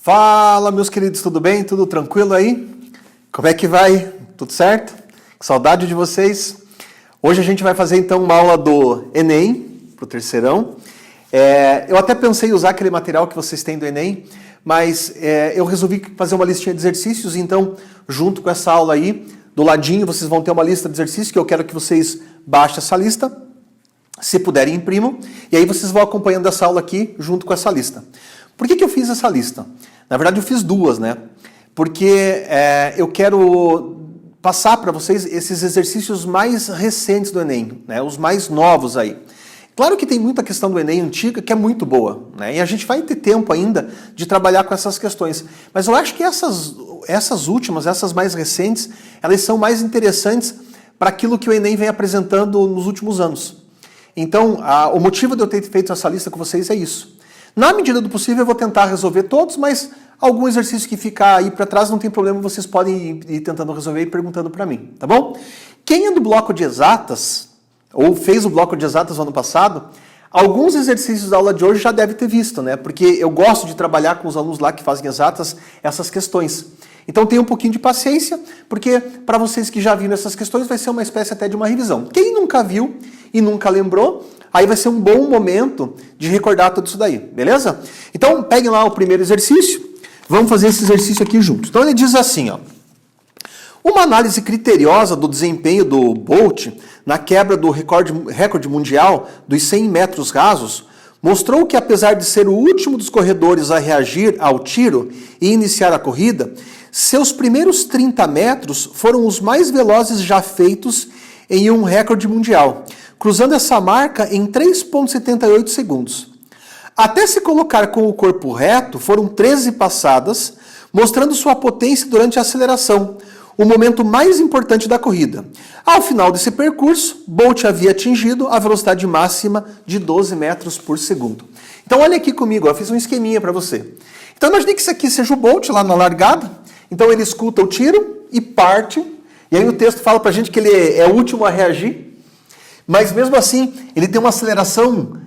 Fala, meus queridos, tudo bem? Tudo tranquilo aí? Como é que vai? Tudo certo? Que saudade de vocês. Hoje a gente vai fazer então uma aula do Enem, para o terceirão. Eu até pensei em usar aquele material que vocês têm do Enem, mas eu resolvi fazer uma listinha de exercícios, então, junto com essa aula aí, do ladinho vocês vão ter uma lista de exercícios, que eu quero que vocês baixem essa lista, se puderem imprimam, e aí vocês vão acompanhando essa aula aqui, junto com essa lista. Por que eu fiz essa lista? Na verdade, eu fiz duas, né? Porque eu quero passar para vocês esses exercícios mais recentes do Enem, né? Os mais novos aí. Claro que tem muita questão do Enem antiga que é muito boa, né? E a gente vai ter tempo ainda de trabalhar com essas questões. Mas eu acho que essas últimas, essas mais recentes, elas são mais interessantes para aquilo que o Enem vem apresentando nos últimos anos. Então, o motivo de eu ter feito essa lista com vocês é isso. Na medida do possível, eu vou tentar resolver todos, mas algum exercício que ficar aí para trás não tem problema, vocês podem ir tentando resolver e perguntando para mim, tá bom? Quem é do bloco de exatas, ou fez o bloco de exatas no ano passado, alguns exercícios da aula de hoje já deve ter visto, né? Porque eu gosto de trabalhar com os alunos lá que fazem exatas essas questões. Então tenha um pouquinho de paciência, porque para vocês que já viram essas questões vai ser uma espécie até de uma revisão. Quem nunca viu e nunca lembrou, aí vai ser um bom momento de recordar tudo isso daí, beleza? Então peguem lá o primeiro exercício, vamos fazer esse exercício aqui juntos. Então ele diz assim, ó. Uma análise criteriosa do desempenho do Bolt na quebra do recorde mundial dos 100 metros rasos mostrou que, apesar de ser o último dos corredores a reagir ao tiro e iniciar a corrida, seus primeiros 30 metros foram os mais velozes já feitos em um recorde mundial, cruzando essa marca em 3,78 segundos. Até se colocar com o corpo reto, foram 13 passadas, mostrando sua potência durante a aceleração, o momento mais importante da corrida. Ao final desse percurso, Bolt havia atingido a velocidade máxima de 12 metros por segundo. Então olha aqui comigo, eu fiz um esqueminha para você. Então imagine que isso aqui seja o Bolt lá na largada, então ele escuta o tiro e parte, e aí o texto fala para a gente que ele é o último a reagir, mas mesmo assim ele tem uma aceleração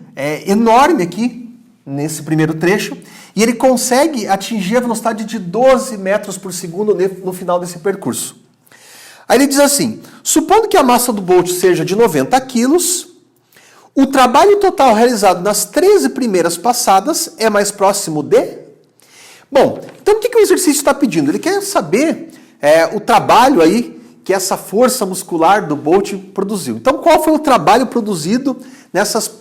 enorme aqui, nesse primeiro trecho, e ele consegue atingir a velocidade de 12 metros por segundo no final desse percurso. Aí ele diz assim, supondo que a massa do Bolt seja de 90 quilos, o trabalho total realizado nas 13 primeiras passadas é mais próximo de... Bom, então o que o exercício está pedindo? Ele quer saber o trabalho aí que essa força muscular do Bolt produziu. Então qual foi o trabalho produzido,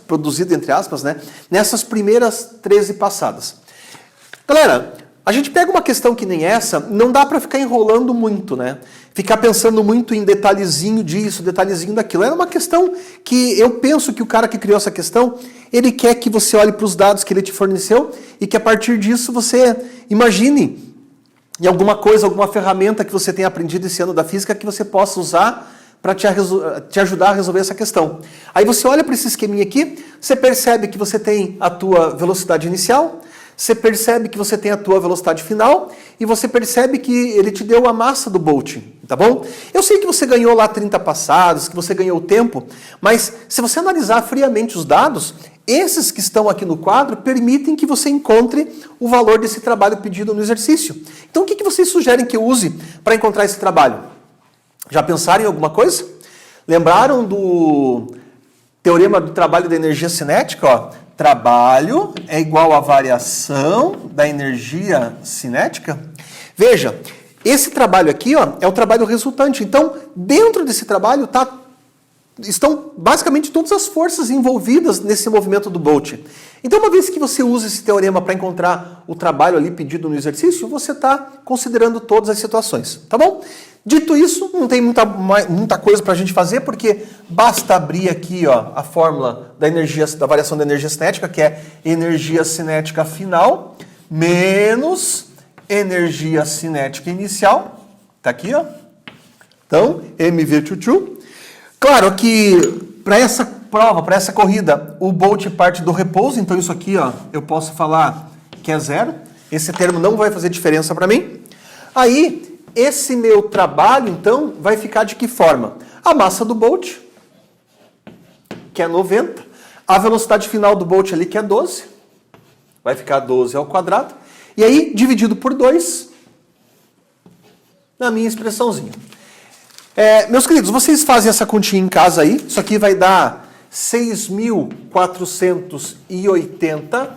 produzido entre aspas, né, nessas primeiras 13 passadas? Galera, a gente pega uma questão que nem essa, não dá para ficar enrolando muito, né? Ficar pensando muito em detalhezinho disso, detalhezinho daquilo. É uma questão que eu penso que o cara que criou essa questão, ele quer que você olhe para os dados que ele te forneceu e que a partir disso você imagine em alguma coisa, alguma ferramenta que você tenha aprendido esse ano da física que você possa usar para te ajudar a resolver essa questão. Aí você olha para esse esqueminha aqui, você percebe que você tem a tua velocidade inicial, você percebe que você tem a tua velocidade final e você percebe que ele te deu a massa do Bolt, tá bom? Eu sei que você ganhou lá 30 passadas, que você ganhou o tempo, mas se você analisar friamente os dados, esses que estão aqui no quadro permitem que você encontre o valor desse trabalho pedido no exercício. Então o que vocês sugerem que eu use para encontrar esse trabalho? Já pensaram em alguma coisa? Lembraram do teorema do trabalho da energia cinética? Ó, trabalho é igual à variação da energia cinética. Veja, esse trabalho aqui ó, é o trabalho resultante. Então, dentro desse trabalho estão basicamente todas as forças envolvidas nesse movimento do Bolt. Então, uma vez que você usa esse teorema para encontrar o trabalho ali pedido no exercício, você está considerando todas as situações, tá bom? Dito isso, não tem muita coisa para a gente fazer, porque basta abrir aqui ó, a fórmula da variação da energia cinética, que é energia cinética final menos energia cinética inicial. Está aqui, ó. Então, mv22. Claro que para essa prova, para essa corrida, o Bolt parte do repouso, então isso aqui ó, eu posso falar que é zero. Esse termo não vai fazer diferença para mim. Aí, esse meu trabalho, então, vai ficar de que forma? A massa do Bolt, que é 90. A velocidade final do Bolt ali, que é 12. Vai ficar 12 ao quadrado. E aí, dividido por 2, na minha expressãozinha. Meus queridos, vocês fazem essa continha em casa aí. Isso aqui vai dar 6.480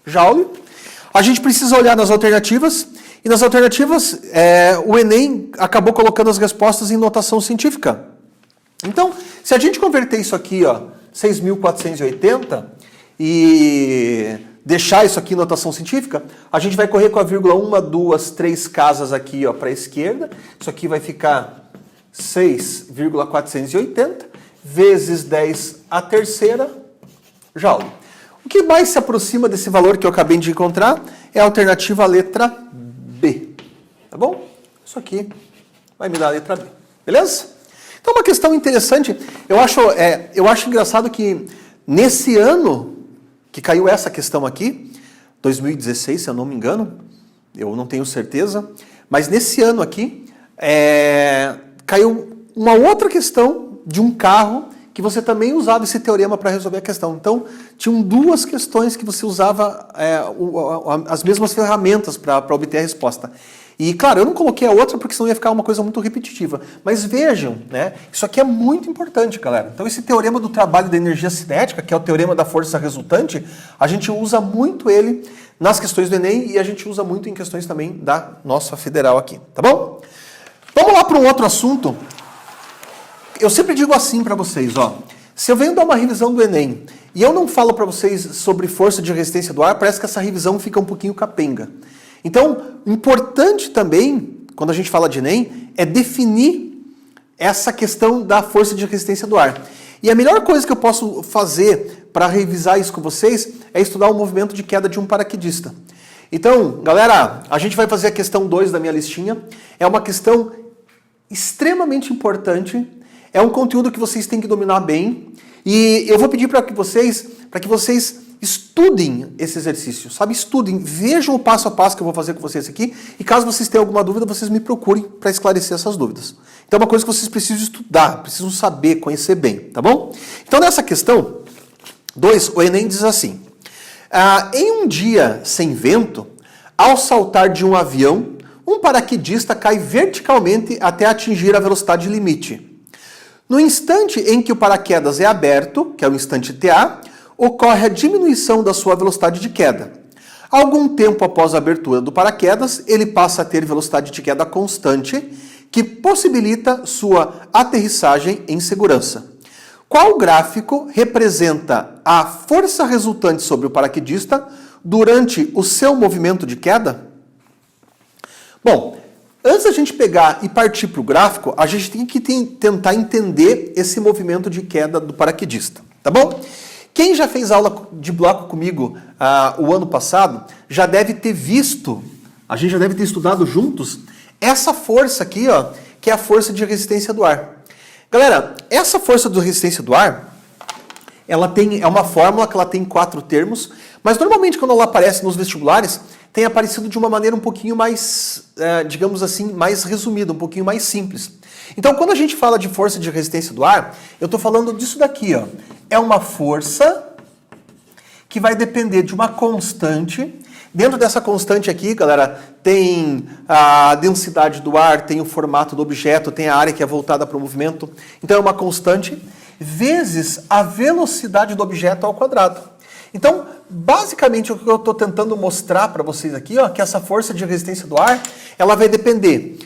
joule. A gente precisa olhar nas alternativas. E nas alternativas, o Enem acabou colocando as respostas em notação científica. Então, se a gente converter isso aqui, ó, 6.480, e deixar isso aqui em notação científica, a gente vai correr com a vírgula 1, 2, 3 casas aqui para a esquerda. Isso aqui vai ficar 6,480 vezes 10 a terceira joule. O que mais se aproxima desse valor que eu acabei de encontrar é a alternativa letra B. Tá bom? Isso aqui vai me dar a letra B. Beleza? Então, uma questão interessante. Eu acho engraçado que nesse ano que caiu essa questão aqui, 2016, se eu não me engano, eu não tenho certeza, mas nesse ano aqui, caiu uma outra questão de um carro que você também usava esse teorema para resolver a questão. Então, tinham duas questões que você usava as mesmas ferramentas para obter a resposta. E, claro, eu não coloquei a outra porque senão ia ficar uma coisa muito repetitiva. Mas vejam, né? Isso aqui é muito importante, galera. Então, esse teorema do trabalho da energia cinética, que é o teorema da força resultante, a gente usa muito ele nas questões do Enem e a gente usa muito em questões também da nossa federal aqui, tá bom? Vamos lá para um outro assunto. Eu sempre digo assim para vocês, ó. Se eu venho dar uma revisão do Enem e eu não falo para vocês sobre força de resistência do ar, parece que essa revisão fica um pouquinho capenga. Então, importante também, quando a gente fala de Enem, é definir essa questão da força de resistência do ar. E a melhor coisa que eu posso fazer para revisar isso com vocês é estudar o movimento de queda de um paraquedista. Então, galera, a gente vai fazer a questão 2 da minha listinha. É uma questão extremamente importante. É um conteúdo que vocês têm que dominar bem. E eu vou pedir para que vocês estudem esse exercício, sabe? Estudem, vejam o passo a passo que eu vou fazer com vocês aqui. E caso vocês tenham alguma dúvida, vocês me procurem para esclarecer essas dúvidas. Então é uma coisa que vocês precisam estudar, precisam saber, conhecer bem, tá bom? Então nessa questão 2, o Enem diz assim: em um dia sem vento, ao saltar de um avião, um paraquedista cai verticalmente até atingir a velocidade limite. No instante em que o paraquedas é aberto, que é o instante TA, ocorre a diminuição da sua velocidade de queda. Algum tempo após a abertura do paraquedas, ele passa a ter velocidade de queda constante, que possibilita sua aterrissagem em segurança. Qual gráfico representa a força resultante sobre o paraquedista durante o seu movimento de queda? Bom, antes da gente pegar e partir para o gráfico, a gente tem que tentar entender esse movimento de queda do paraquedista, tá bom? Quem já fez aula de bloco comigo o ano passado, já deve ter visto, a gente já deve ter estudado juntos, essa força aqui, ó, que é a força de resistência do ar. Galera, essa força de resistência do ar, é uma fórmula que ela tem 4 termos, mas normalmente quando ela aparece nos vestibulares, tem aparecido de uma maneira um pouquinho mais, digamos assim, mais resumida, um pouquinho mais simples. Então, quando a gente fala de força de resistência do ar, eu estou falando disso daqui, ó. É uma força que vai depender de uma constante. Dentro dessa constante aqui, galera, tem a densidade do ar, tem o formato do objeto, tem a área que é voltada para o movimento. Então, é uma constante vezes a velocidade do objeto ao quadrado. Então, basicamente, o que eu estou tentando mostrar para vocês aqui, ó, que essa força de resistência do ar, ela vai depender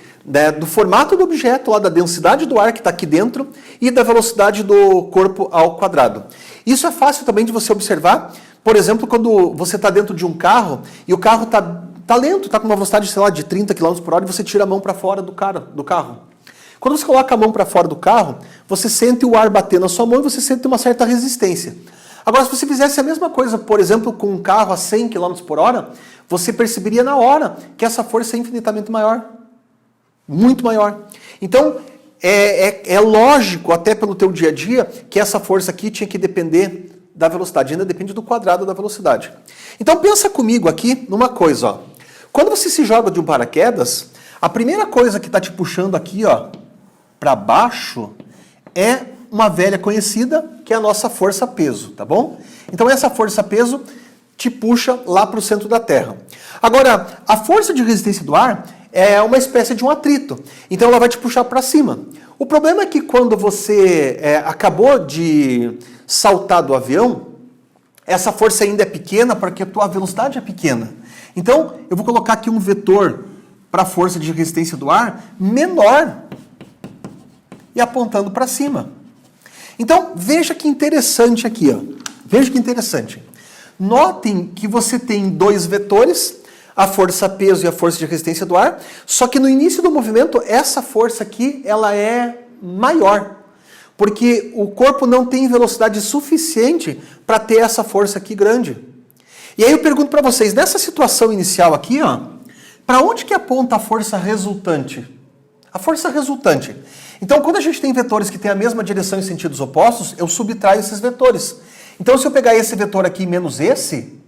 do formato do objeto, lá, da densidade do ar que está aqui dentro e da velocidade do corpo ao quadrado. Isso é fácil também de você observar, por exemplo, quando você está dentro de um carro e o carro está lento, está com uma velocidade, sei lá, de 30 km por hora e você tira a mão para fora do carro. Quando você coloca a mão para fora do carro, você sente o ar bater na sua mão e você sente uma certa resistência. Agora, se você fizesse a mesma coisa, por exemplo, com um carro a 100 km por hora, você perceberia na hora que essa força é infinitamente maior. Muito maior. Então, é lógico, até pelo teu dia a dia, que essa força aqui tinha que depender da velocidade. Ainda depende do quadrado da velocidade. Então, pensa comigo aqui numa coisa. Ó. Quando você se joga de um paraquedas, a primeira coisa que está te puxando aqui, ó, para baixo é uma velha conhecida, que é a nossa força-peso, tá bom? Então, essa força-peso te puxa lá para o centro da Terra. Agora, a força de resistência do ar é uma espécie de um atrito. Então ela vai te puxar para cima. O problema é que quando você acabou de saltar do avião, essa força ainda é pequena porque a tua velocidade é pequena. Então, eu vou colocar aqui um vetor para a força de resistência do ar menor e apontando para cima. Então, veja que interessante aqui, ó. Veja que interessante. Notem que você tem dois vetores, a força peso e a força de resistência do ar, só que no início do movimento, essa força aqui, ela é maior, porque o corpo não tem velocidade suficiente para ter essa força aqui grande. E aí eu pergunto para vocês, nessa situação inicial aqui, ó, para onde que aponta a força resultante? A força resultante. Então, quando a gente tem vetores que têm a mesma direção em sentidos opostos, eu subtraio esses vetores. Então, se eu pegar esse vetor aqui menos esse,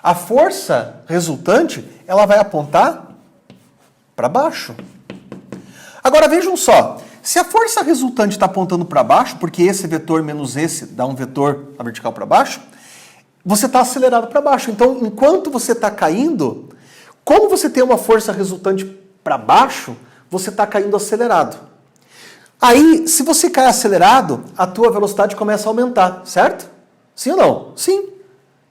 a força resultante, ela vai apontar para baixo. Agora, vejam só. Se a força resultante está apontando para baixo, porque esse vetor menos esse dá um vetor na vertical para baixo, você está acelerado para baixo. Então, enquanto você está caindo, como você tem uma força resultante para baixo, você está caindo acelerado. Aí, se você cai acelerado, a tua velocidade começa a aumentar, certo? Sim ou não? Sim.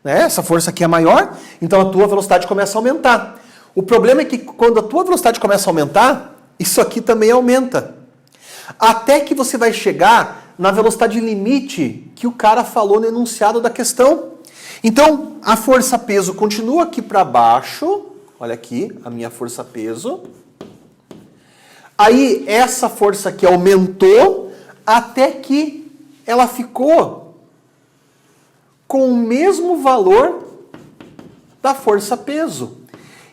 Essa força aqui é maior, então a tua velocidade começa a aumentar. O problema é que quando a tua velocidade começa a aumentar, isso aqui também aumenta. Até que você vai chegar na velocidade limite que o cara falou no enunciado da questão. Então, a força-peso continua aqui para baixo. Olha aqui, a minha força-peso. Aí, essa força aqui aumentou até que ela ficou com o mesmo valor da força-peso.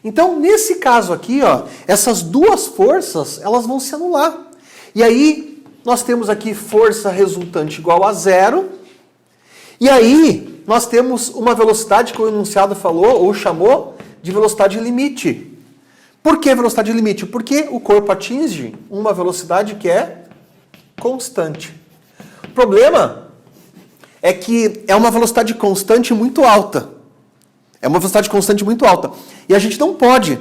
Então, nesse caso aqui, ó, essas duas forças, elas vão se anular. E aí, nós temos aqui força resultante igual a zero. E aí, nós temos uma velocidade que o enunciado falou, ou chamou, de velocidade limite. Por que velocidade limite? Porque o corpo atinge uma velocidade que é constante. O problema é que é uma velocidade constante muito alta. É uma velocidade constante muito alta. E a gente não pode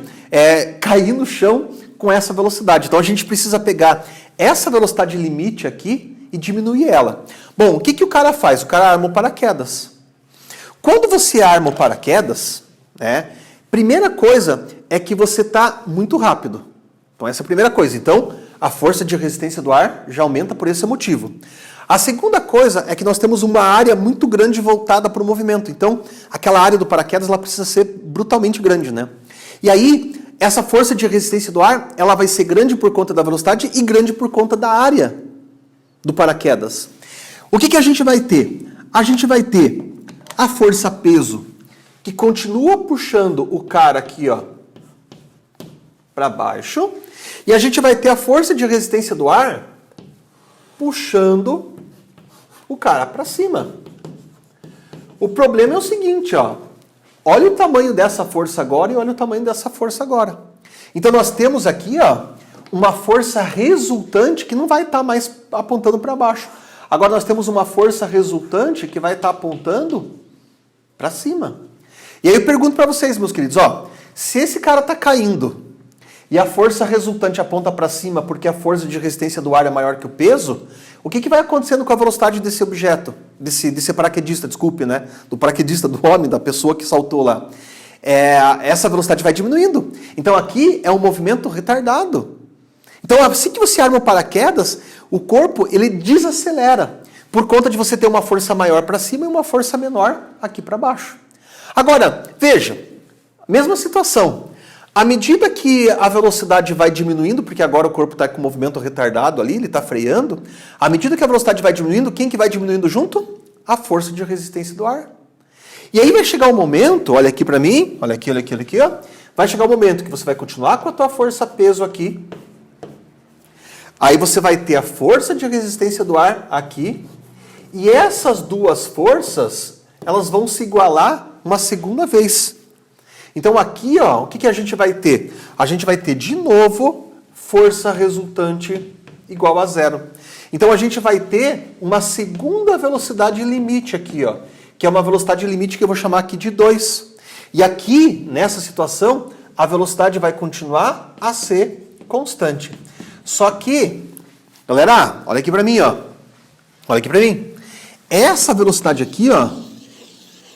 cair no chão com essa velocidade. Então a gente precisa pegar essa velocidade limite aqui e diminuir ela. Bom, o que o cara faz? O cara arma o paraquedas. Quando você arma o paraquedas, primeira coisa é que você está muito rápido. Então essa é a primeira coisa. Então a força de resistência do ar já aumenta por esse motivo. A segunda coisa é que nós temos uma área muito grande voltada para o movimento. Então aquela área do paraquedas ela precisa ser brutalmente grande, né? E aí essa força de resistência do ar ela vai ser grande por conta da velocidade e grande por conta da área do paraquedas. O que a gente vai ter? A gente vai ter a força-peso que continua puxando o cara aqui, ó, para baixo. E a gente vai ter a força de resistência do ar puxando o cara para cima. O problema é o seguinte, ó. Olha o tamanho dessa força agora e olha o tamanho dessa força agora. Então nós temos aqui, ó, uma força resultante que não vai estar mais apontando para baixo. Agora nós temos uma força resultante que vai estar apontando para cima. E aí eu pergunto para vocês, meus queridos, ó, se esse cara está caindo e a força resultante aponta para cima porque a força de resistência do ar é maior que o peso, o que vai acontecendo com a velocidade desse objeto, desse paraquedista, desculpe, né? Do paraquedista, do homem, da pessoa que saltou lá. Essa velocidade vai diminuindo. Então aqui é um movimento retardado. Então assim que você arma o paraquedas, o corpo ele desacelera por conta de você ter uma força maior para cima e uma força menor aqui para baixo. Agora, veja, mesma situação. À medida que a velocidade vai diminuindo, porque agora o corpo está com o movimento retardado ali, ele está freando, à medida que a velocidade vai diminuindo, quem que vai diminuindo junto? A força de resistência do ar. E aí vai chegar um momento, olha aqui para mim, olha aqui, ó, vai chegar um momento que você vai continuar com a tua força-peso aqui, aí você vai ter a força de resistência do ar aqui, e essas duas forças, elas vão se igualar uma segunda vez. Então aqui, ó, o que a gente vai ter? A gente vai ter de novo força resultante igual a zero. Então a gente vai ter uma segunda velocidade limite aqui, ó, que é uma velocidade limite que eu vou chamar aqui de 2. E aqui, nessa situação, a velocidade vai continuar a ser constante. Só que, galera, olha aqui para mim, ó. Olha aqui para mim. Essa velocidade aqui, ó,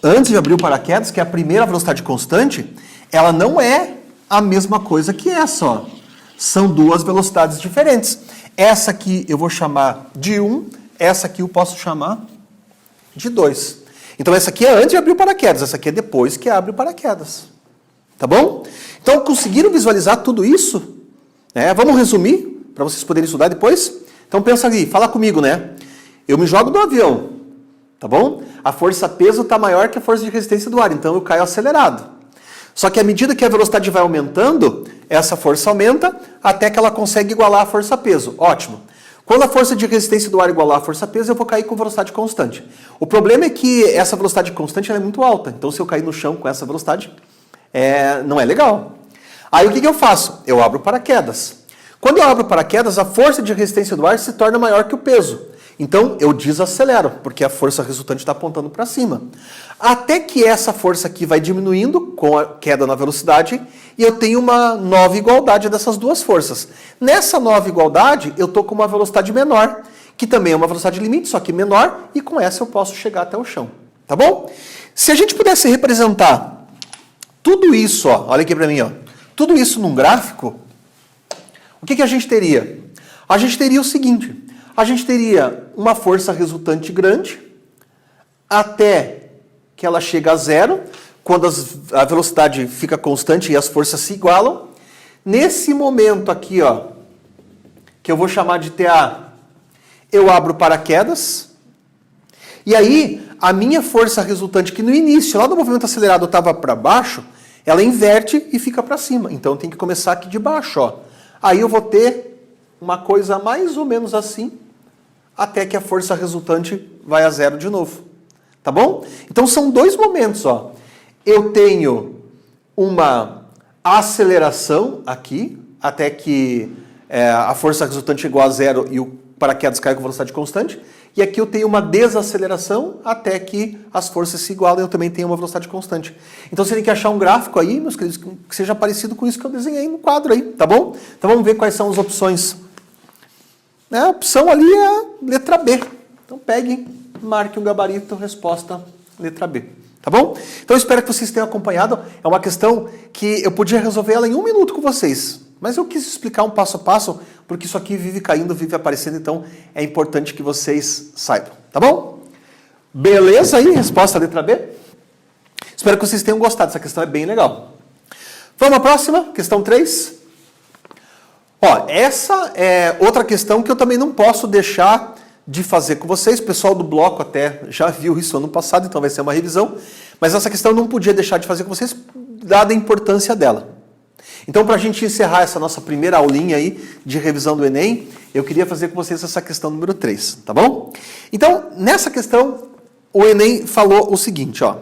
antes de abrir o paraquedas, que é a primeira velocidade constante, ela não é a mesma coisa que essa, ó. São duas velocidades diferentes. Essa aqui eu vou chamar de 1, essa aqui eu posso chamar de 2. Então essa aqui é antes de abrir o paraquedas, essa aqui é depois que abre o paraquedas. Tá bom? Então conseguiram visualizar tudo isso? Vamos resumir, para vocês poderem estudar depois? Então pensa aí, fala comigo, né? Eu me jogo do avião, tá bom? A força-peso está maior que a força de resistência do ar, então eu caio acelerado. Só que à medida que a velocidade vai aumentando, essa força aumenta até que ela consegue igualar a força-peso. Ótimo. Quando a força de resistência do ar igualar a força-peso, eu vou cair com velocidade constante. O problema é que essa velocidade constante ela é muito alta. Então, se eu cair no chão com essa velocidade, não é legal. Aí, o que eu faço? Eu abro o paraquedas. Quando eu abro o paraquedas, a força de resistência do ar se torna maior que o peso. Então, eu desacelero, porque a força resultante está apontando para cima. Até que essa força aqui vai diminuindo com a queda na velocidade e eu tenho uma nova igualdade dessas duas forças. Nessa nova igualdade, eu estou com uma velocidade menor, que também é uma velocidade limite, só que menor, e com essa eu posso chegar até o chão. Tá bom? Se a gente pudesse representar tudo isso, ó, olha aqui para mim, ó, tudo isso num gráfico, o que a gente teria? A gente teria o seguinte... A gente teria uma força resultante grande até que ela chega a zero, quando a velocidade fica constante e as forças se igualam. Nesse momento aqui, ó, que eu vou chamar de TA, eu abro paraquedas. E aí, a minha força resultante, que no início, lá no movimento acelerado, estava para baixo, ela inverte e fica para cima. Então, tem que começar aqui de baixo, ó. Aí eu vou ter uma coisa mais ou menos assim, até que a força resultante vai a zero de novo. Tá bom? Então são dois momentos, ó. Eu tenho uma aceleração aqui, até que a força resultante é igual a zero e o paraquedas cai com velocidade constante. E aqui eu tenho uma desaceleração até que as forças se igualam e eu também tenho uma velocidade constante. Então você tem que achar um gráfico aí, meus queridos, que seja parecido com isso que eu desenhei no quadro aí, tá bom? Então vamos ver quais são as opções. A opção ali é a letra B. Então pegue, marque um gabarito, resposta letra B. Tá bom? Então eu espero que vocês tenham acompanhado. É uma questão que eu podia resolver ela em 1 minuto com vocês. Mas eu quis explicar um passo a passo, porque isso aqui vive caindo, vive aparecendo, então é importante que vocês saibam. Tá bom? Beleza aí? Resposta letra B? Espero que vocês tenham gostado. Essa questão é bem legal. Vamos à próxima, questão 3. Ó, essa é outra questão que eu também não posso deixar de fazer com vocês. O pessoal do bloco até já viu isso ano passado, então vai ser uma revisão. Mas essa questão eu não podia deixar de fazer com vocês, dada a importância dela. Então, para a gente encerrar essa nossa primeira aulinha aí de revisão do Enem, eu queria fazer com vocês essa questão número 3, tá bom? Então, nessa questão, o Enem falou o seguinte, ó.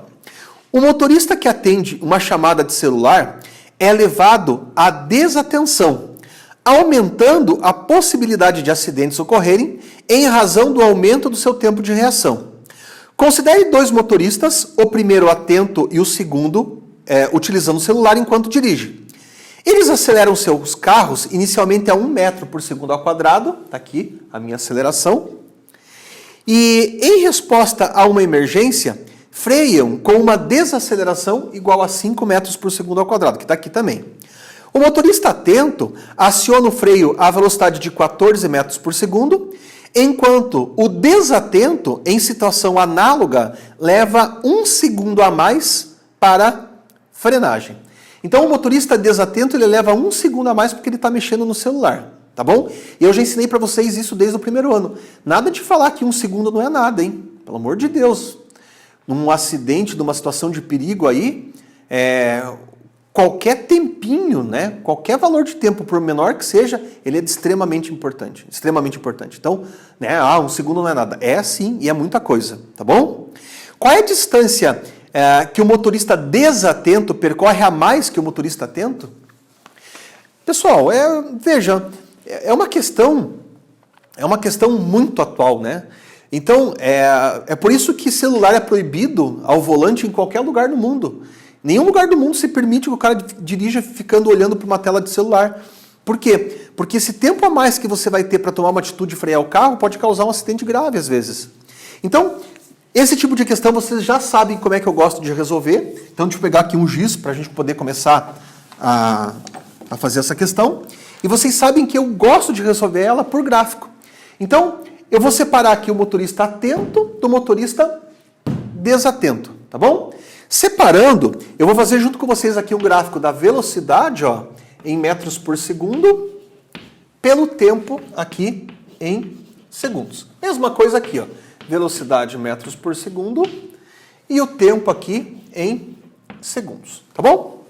O motorista que atende uma chamada de celular é levado à desatenção, aumentando a possibilidade de acidentes ocorrerem em razão do aumento do seu tempo de reação. Considere 2 motoristas, o primeiro atento e o segundo utilizando o celular enquanto dirige. Eles aceleram seus carros inicialmente a 1 metro por segundo ao quadrado, está aqui a minha aceleração, e em resposta a uma emergência, freiam com uma desaceleração igual a 5 metros por segundo ao quadrado, que está aqui também. O motorista atento aciona o freio à velocidade de 14 metros por segundo, enquanto o desatento, em situação análoga, leva 1 segundo a mais para frenagem. Então, o motorista desatento, ele leva 1 segundo a mais porque ele está mexendo no celular, tá bom? E eu já ensinei para vocês isso desde o primeiro ano. Nada de falar que 1 segundo não é nada, hein? Pelo amor de Deus. Num acidente, numa situação de perigo aí, qualquer tempinho, né? Qualquer valor de tempo, por menor que seja, ele é extremamente importante. Extremamente importante. Então, 1 segundo não é nada. É sim, e é muita coisa, tá bom? Qual é a distância que o motorista desatento percorre a mais que o motorista atento? Pessoal, veja, é uma questão muito atual, né? Então, é por isso que celular é proibido ao volante em qualquer lugar do mundo. Nenhum lugar do mundo se permite que o cara dirija ficando olhando para uma tela de celular. Por quê? Porque esse tempo a mais que você vai ter para tomar uma atitude de frear o carro pode causar um acidente grave às vezes. Então, esse tipo de questão vocês já sabem como é que eu gosto de resolver. Então, deixa eu pegar aqui um giz para a gente poder começar a fazer essa questão. E vocês sabem que eu gosto de resolver ela por gráfico. Então, eu vou separar aqui o motorista atento do motorista desatento, tá bom? Separando, eu vou fazer junto com vocês aqui um gráfico da velocidade, ó, em metros por segundo, pelo tempo aqui em segundos. Mesma coisa aqui, ó, velocidade em metros por segundo e o tempo aqui em segundos, tá bom?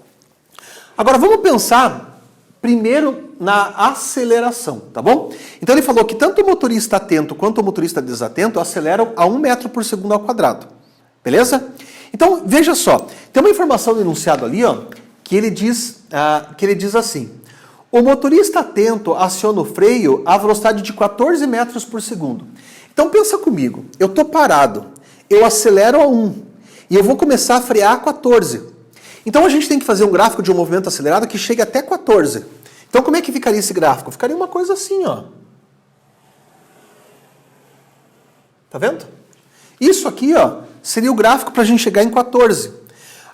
Agora vamos pensar primeiro na aceleração, tá bom? Então ele falou que tanto o motorista atento quanto o motorista desatento aceleram a 1 metro por segundo ao quadrado, beleza? Então veja só, tem uma informação no enunciado ali, ó, que ele diz assim: o motorista atento aciona o freio à velocidade de 14 metros por segundo. Então pensa comigo, eu estou parado, eu acelero a 1 e eu vou começar a frear a 14. Então a gente tem que fazer um gráfico de um movimento acelerado que chegue até 14. Então como é que ficaria esse gráfico? Ficaria uma coisa assim, ó. Tá vendo? Isso aqui, ó, seria o gráfico para a gente chegar em 14.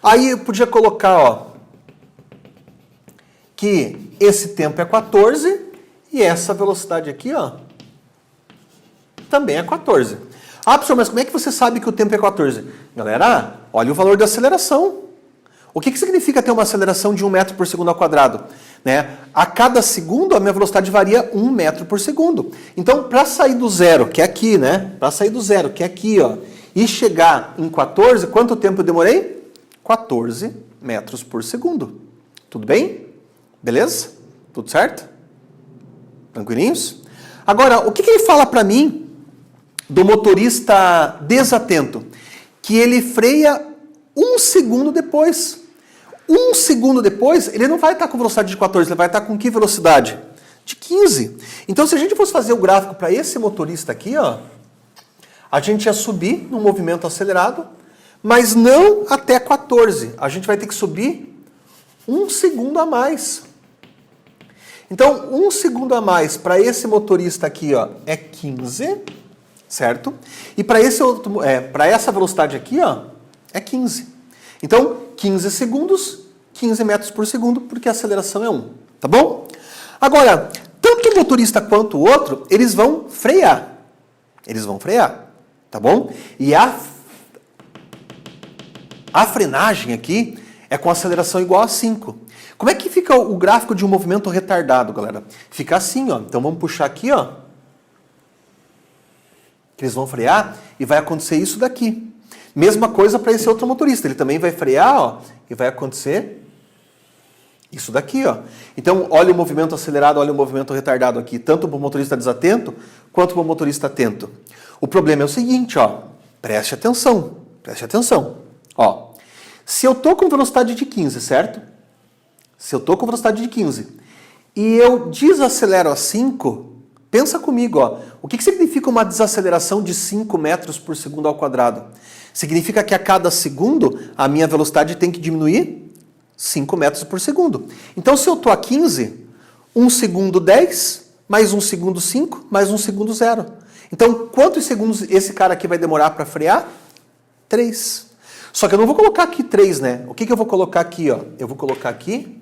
Aí eu podia colocar, ó, que esse tempo é 14 e essa velocidade aqui, ó, também é 14. Ah, professor, mas como é que você sabe que o tempo é 14? Galera, olha o valor da aceleração. O que significa ter uma aceleração de 1 metro por segundo ao quadrado? Né? A cada segundo, a minha velocidade varia 1 metro por segundo. Então, para sair do zero, que é aqui, né? Para sair do zero, que é aqui, ó, e chegar em 14, quanto tempo eu demorei? 14 metros por segundo. Tudo bem? Beleza? Tudo certo? Tranquilinhos? Agora, o que ele fala para mim do motorista desatento? Que ele freia 1 segundo depois. 1 segundo depois, ele não vai estar com velocidade de 14, ele vai estar com que velocidade? De 15. Então, se a gente fosse fazer o gráfico para esse motorista aqui, ó, a gente ia subir no movimento acelerado, mas não até 14. A gente vai ter que subir 1 segundo a mais. Então, 1 segundo a mais para esse motorista aqui, ó, é 15, certo? E para essa velocidade aqui, ó, é 15. Então, 15 segundos, 15 metros por segundo, porque a aceleração é 1, tá bom? Agora, tanto o motorista quanto o outro, eles vão frear. Eles vão frear, tá bom? E a frenagem aqui é com aceleração igual a 5. Como é que fica o gráfico de um movimento retardado, galera? Fica assim, ó. Então vamos puxar aqui, ó. Que eles vão frear e vai acontecer isso daqui. Mesma coisa para esse outro motorista. Ele também vai frear, ó, e vai acontecer isso daqui, ó. Então, olha o movimento acelerado, olha o movimento retardado aqui, tanto para o motorista desatento quanto para o motorista atento. O problema é o seguinte, ó. Preste atenção. Preste atenção. Ó, se eu estou com velocidade de 15, certo? Se eu estou com velocidade de 15 e eu desacelero a 5, pensa comigo, ó. O que significa uma desaceleração de 5 metros por segundo ao quadrado? Significa que a cada segundo a minha velocidade tem que diminuir 5 metros por segundo. Então, se eu estou a 15, 1 segundo 10, mais 1 segundo 5, mais 1 segundo 0. Então, quantos segundos esse cara aqui vai demorar para frear? 3. Só que eu não vou colocar aqui 3, né? O que eu vou colocar aqui, ó? Eu vou colocar aqui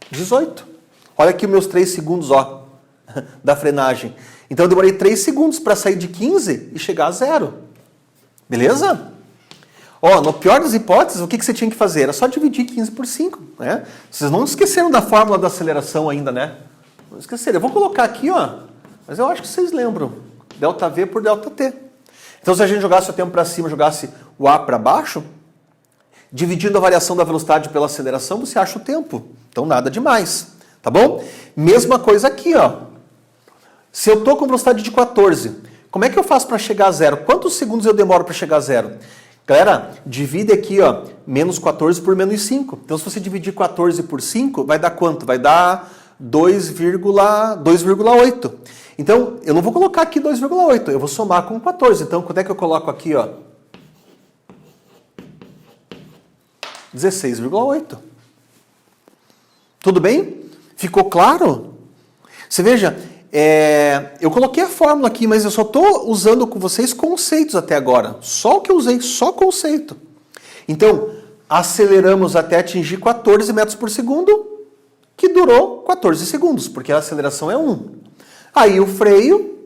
18. Olha aqui os meus 3 segundos, ó, da frenagem. Então eu demorei 3 segundos para sair de 15 e chegar a 0. Beleza? Ó, no pior das hipóteses, o que você tinha que fazer? Era só dividir 15 por 5. Né? Vocês não esqueceram da fórmula da aceleração ainda, né? Não esqueceram. Eu vou colocar aqui, ó, mas eu acho que vocês lembram. ΔV por ΔT. Então se a gente jogasse o tempo para cima, jogasse o A para baixo, dividindo a variação da velocidade pela aceleração, você acha o tempo. Então nada demais. Tá bom? Mesma coisa aqui, ó. Se eu estou com velocidade de 14, como é que eu faço para chegar a 0? Quantos segundos eu demoro para chegar a 0? Galera, divide aqui, ó, menos 14 por menos 5. Então, se você dividir 14 por 5, vai dar quanto? Vai dar 2,8. Então, eu não vou colocar aqui 2,8, eu vou somar com 14. Então, quanto é que eu coloco aqui, ó? 16,8. Tudo bem? Ficou claro? Você veja, eu coloquei a fórmula aqui, mas eu só estou usando com vocês conceitos até agora. Só o que eu usei, só conceito. Então, aceleramos até atingir 14 metros por segundo, que durou 14 segundos, porque a aceleração é 1. Aí o freio,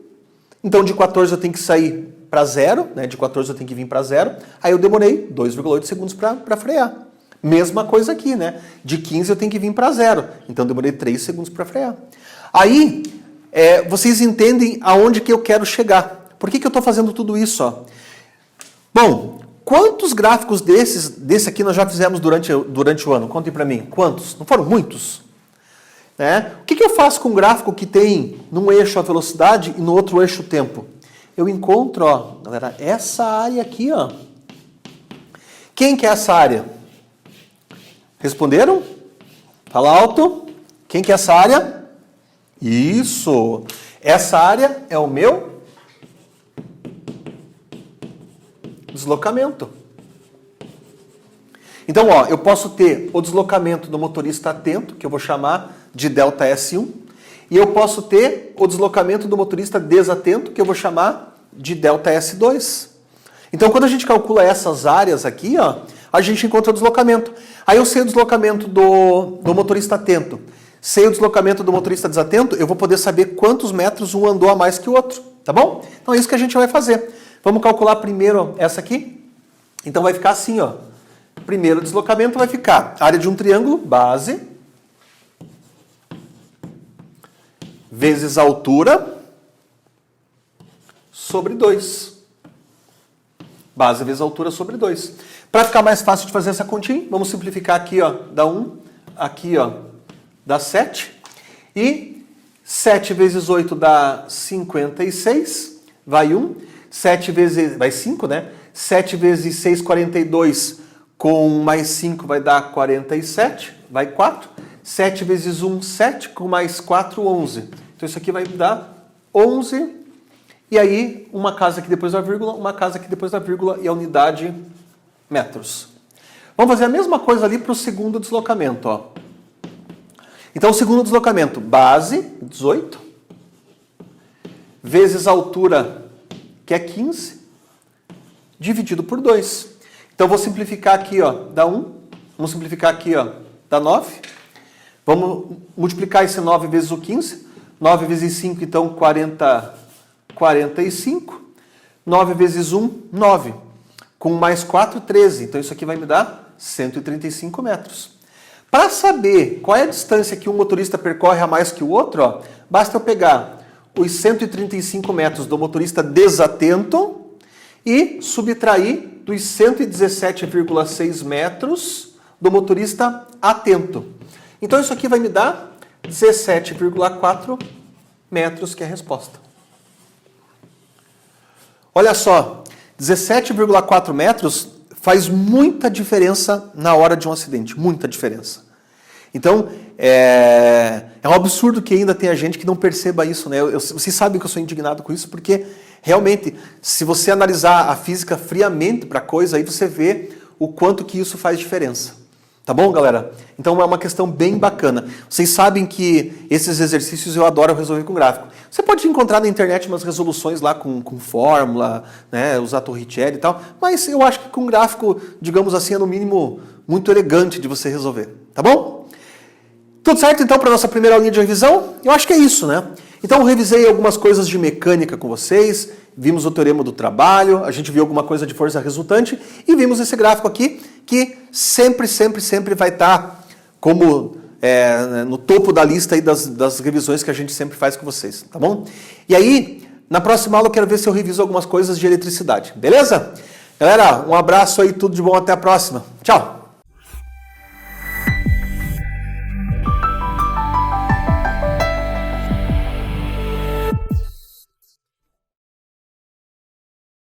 então de 14 eu tenho que sair para 0, né? De 14 eu tenho que vir para 0. Aí eu demorei 2,8 segundos para frear. Mesma coisa aqui, né? De 15 eu tenho que vir para 0. Então eu demorei 3 segundos para frear. Aí, vocês entendem aonde que eu quero chegar. Por que eu estou fazendo tudo isso? Ó? Bom, quantos gráficos desse aqui nós já fizemos durante o ano? Contem para mim. Quantos? Não foram muitos? O que eu faço com um gráfico que tem num eixo a velocidade e no outro eixo o tempo? Eu encontro, ó, galera, essa área aqui, ó. Quem que é essa área? Responderam? Fala alto. Quem que é essa área? Isso. Essa área é o meu deslocamento. Então, ó, eu posso ter o deslocamento do motorista atento, que eu vou chamar de delta S1, e eu posso ter o deslocamento do motorista desatento, que eu vou chamar de delta S2. Então, quando a gente calcula essas áreas aqui, ó, a gente encontra o deslocamento. Aí eu sei o deslocamento do motorista atento. Sei o deslocamento do motorista desatento, eu vou poder saber quantos metros um andou a mais que o outro, tá bom? Então é isso que a gente vai fazer. Vamos calcular primeiro essa aqui. Então vai ficar assim, ó. Primeiro deslocamento vai ficar área de um triângulo, base, vezes a altura, sobre 2. Base vezes a altura sobre 2. Para ficar mais fácil de fazer essa continha, vamos simplificar aqui, ó, dá 1, aqui, ó, dá 7. E 7 vezes 8 dá 56, vai 1. 7 vezes, vai 5, né? 7 vezes 6, 42, com mais 5 vai dar 47, vai 4. 7 vezes 1, 7, com mais 4, 11. Então isso aqui vai dar 11. E aí, uma casa aqui depois da vírgula, uma casa aqui depois da vírgula e a unidade metros. Vamos fazer a mesma coisa ali para o segundo deslocamento, ó. Então, o segundo deslocamento, base, 18, vezes a altura, que é 15, dividido por 2. Então, vou simplificar aqui, ó, dá 1. Vamos simplificar aqui, ó, dá 9. Vamos multiplicar esse 9 vezes o 15. 9 vezes 5, então, 45. 9 vezes 1, 9. Com mais 4, 13. Então, isso aqui vai me dar 135 metros. Para saber qual é a distância que um motorista percorre a mais que o outro, ó, basta eu pegar os 135 metros do motorista desatento e subtrair dos 117,6 metros do motorista atento. Então, isso aqui vai me dar 17,4 metros, que é a resposta. Olha só, 17,4 metros faz muita diferença na hora de um acidente, muita diferença. Então, é um absurdo que ainda tenha gente que não perceba isso, né? Vocês sabem que eu sou indignado com isso, porque realmente, se você analisar a física friamente para a coisa, aí você vê o quanto que isso faz diferença. Tá bom, galera? Então é uma questão bem bacana. Vocês sabem que esses exercícios eu adoro resolver com gráfico. Você pode encontrar na internet umas resoluções lá com fórmula, né, usar Torricelli e tal, mas eu acho que com gráfico, digamos assim, é no mínimo muito elegante de você resolver. Tá bom? Tudo certo então para a nossa primeira aulinha de revisão? Eu acho que é isso, né? Então eu revisei algumas coisas de mecânica com vocês, vimos o teorema do trabalho, a gente viu alguma coisa de força resultante e vimos esse gráfico aqui que sempre vai estar como no topo da lista aí das revisões que a gente sempre faz com vocês, tá bom? E aí, na próxima aula eu quero ver se eu reviso algumas coisas de eletricidade, beleza? Galera, um abraço aí, tudo de bom, até a próxima. Tchau!